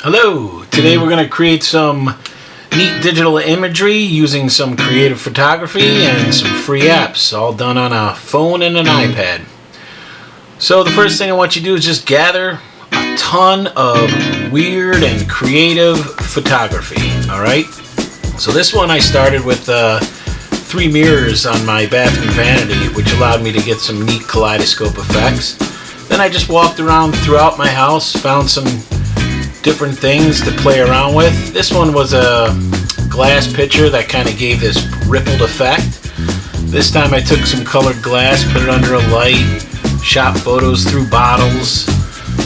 Hello! Today we're going to create some neat digital imagery using some creative photography and some free apps, all done on a phone and an iPad. So the first thing I want you to do is just gather a ton of weird and creative photography, alright? So this one I started with 3 mirrors on my bathroom vanity, which allowed me to get some neat kaleidoscope effects. Then I just walked around throughout my house, found some different things to play around with. This one was a glass pitcher that kind of gave this rippled effect. This time I took some colored glass, put it under a light, shot photos through bottles.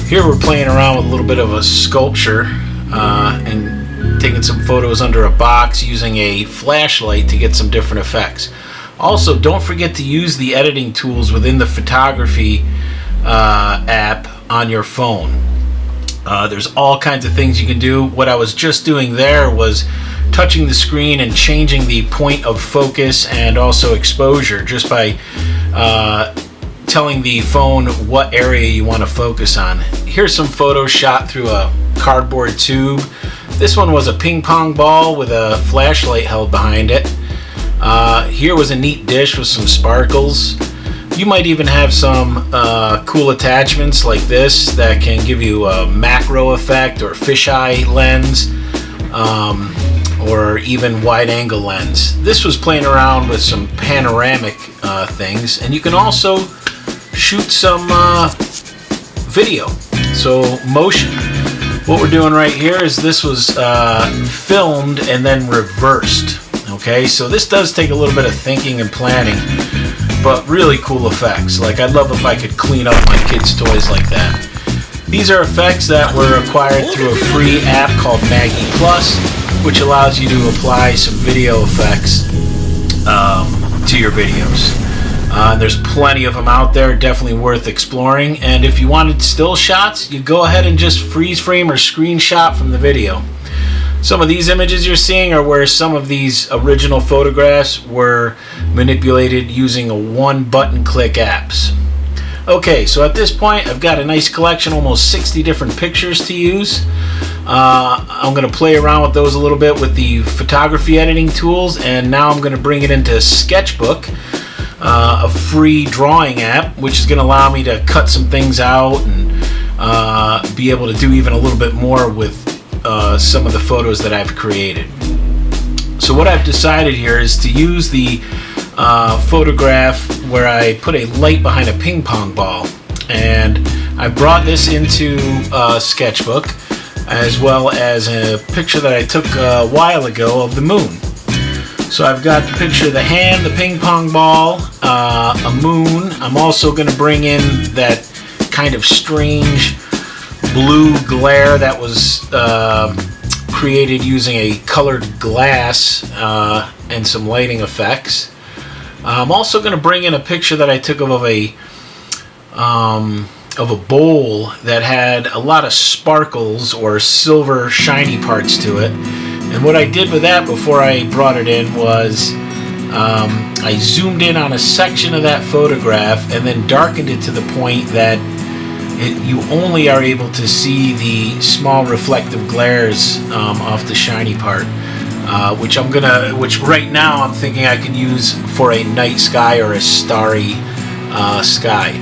Here we're playing around with a little bit of a sculpture and taking some photos under a box using a flashlight to get some different effects. Also, don't forget to use the editing tools within the photography app on your phone. There's all kinds of things you can do. What I was just doing there was touching the screen and changing the point of focus and also exposure just by telling the phone what area you want to focus on. Here's some photos shot through a cardboard tube. This one was a ping pong ball with a flashlight held behind it. Here was a neat dish with some sparkles. You might even have some cool attachments like this that can give you a macro effect or fisheye lens or even wide angle lens. This was playing around with some panoramic things, and you can also shoot some video, so motion. What we're doing right here is this was filmed and then reversed. Okay, so this does take a little bit of thinking and planning, but really cool effects. Like, I'd love if I could clean up my kids' toys like that. These are effects that were acquired through a free app called Maggie Plus, which allows you to apply some video effects to your videos. There's plenty of them out there, definitely worth exploring. And if you wanted still shots, you go ahead and just freeze frame or screenshot from the video. Some of these images you're seeing are where some of these original photographs were manipulated using a one-button click apps. Okay, so at this point I've got a nice collection, almost 60 different pictures to use. I'm going to play around with those a little bit with the photography editing tools, and now I'm going to bring it into Sketchbook, a free drawing app, which is going to allow me to cut some things out and be able to do even a little bit more with some of the photos that I've created. So what I've decided here is to use the photograph where I put a light behind a ping pong ball, and I brought this into Sketchbook, as well as a picture that I took a while ago of the moon. So I've got the picture of the hand, the ping pong ball, a moon. I'm also going to bring in that kind of strange blue glare that was created using a colored glass and some lighting effects. I'm also going to bring in a picture that I took of a bowl that had a lot of sparkles or silver shiny parts to it. And what I did with that before I brought it in was I zoomed in on a section of that photograph and then darkened it to the point that you only are able to see the small reflective glares off the shiny part, which right now I'm thinking I can use for a night sky or a starry sky.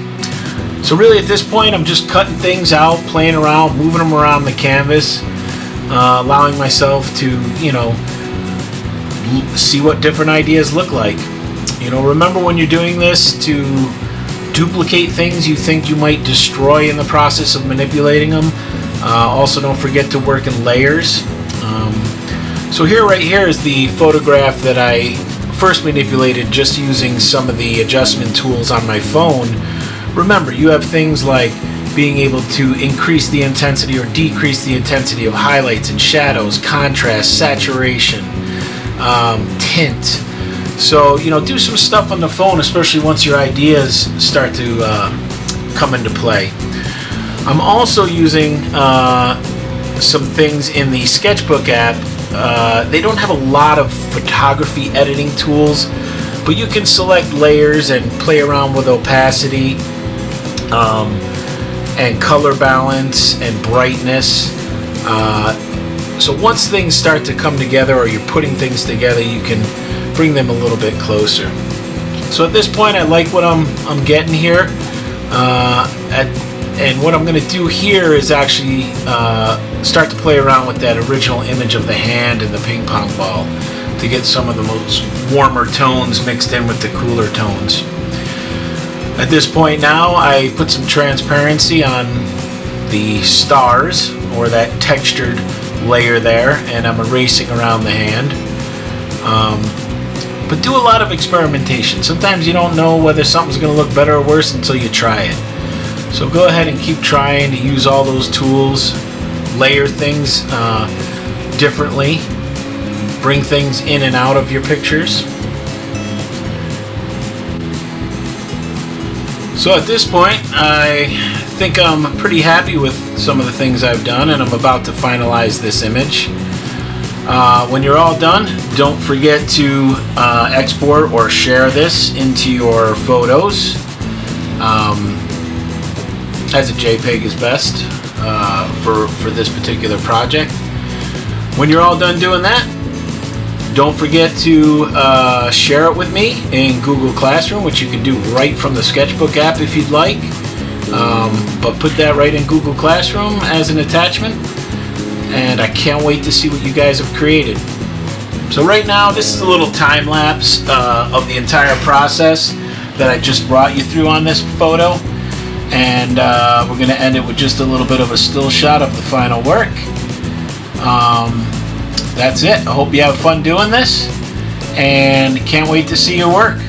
So really at this point I'm just cutting things out, playing around, moving them around the canvas, allowing myself to, see what different ideas look like. Remember when you're doing this to duplicate things you think you might destroy in the process of manipulating them. Also, don't forget to work in layers. So right here is the photograph that I first manipulated just using some of the adjustment tools on my phone. Remember, you have things like being able to increase the intensity or decrease the intensity of highlights and shadows, contrast, saturation, tint. So, do some stuff on the phone, especially once your ideas start to come into play. I'm also using some things in the Sketchbook app. They don't have a lot of photography editing tools, but you can select layers and play around with opacity and color balance and brightness. So once things start to come together, or you're putting things together, you can bring them a little bit closer. So at this point, I like what I'm getting here. And what I'm going to do here is actually start to play around with that original image of the hand and the ping pong ball to get some of the most warmer tones mixed in with the cooler tones. At this point now, I put some transparency on the stars, or that textured layer there, and I'm erasing around the hand. But do a lot of experimentation. Sometimes you don't know whether something's going to look better or worse until you try it. So go ahead and keep trying to use all those tools, layer things differently, bring things in and out of your pictures. So at this point, I think I'm pretty happy with some of the things I've done, and I'm about to finalize this image. When you're all done, don't forget to export or share this into your photos. As a JPEG is best for this particular project. When you're all done doing that, don't forget to share it with me in Google Classroom, which you can do right from the Sketchbook app if you'd like. But put that right in Google Classroom as an attachment, and I can't wait to see what you guys have created. So right now, this is a little time lapse of the entire process that I just brought you through on this photo. And we're going to end it with just a little bit of a still shot of the final work. That's it. I hope you have fun doing this, and can't wait to see your work.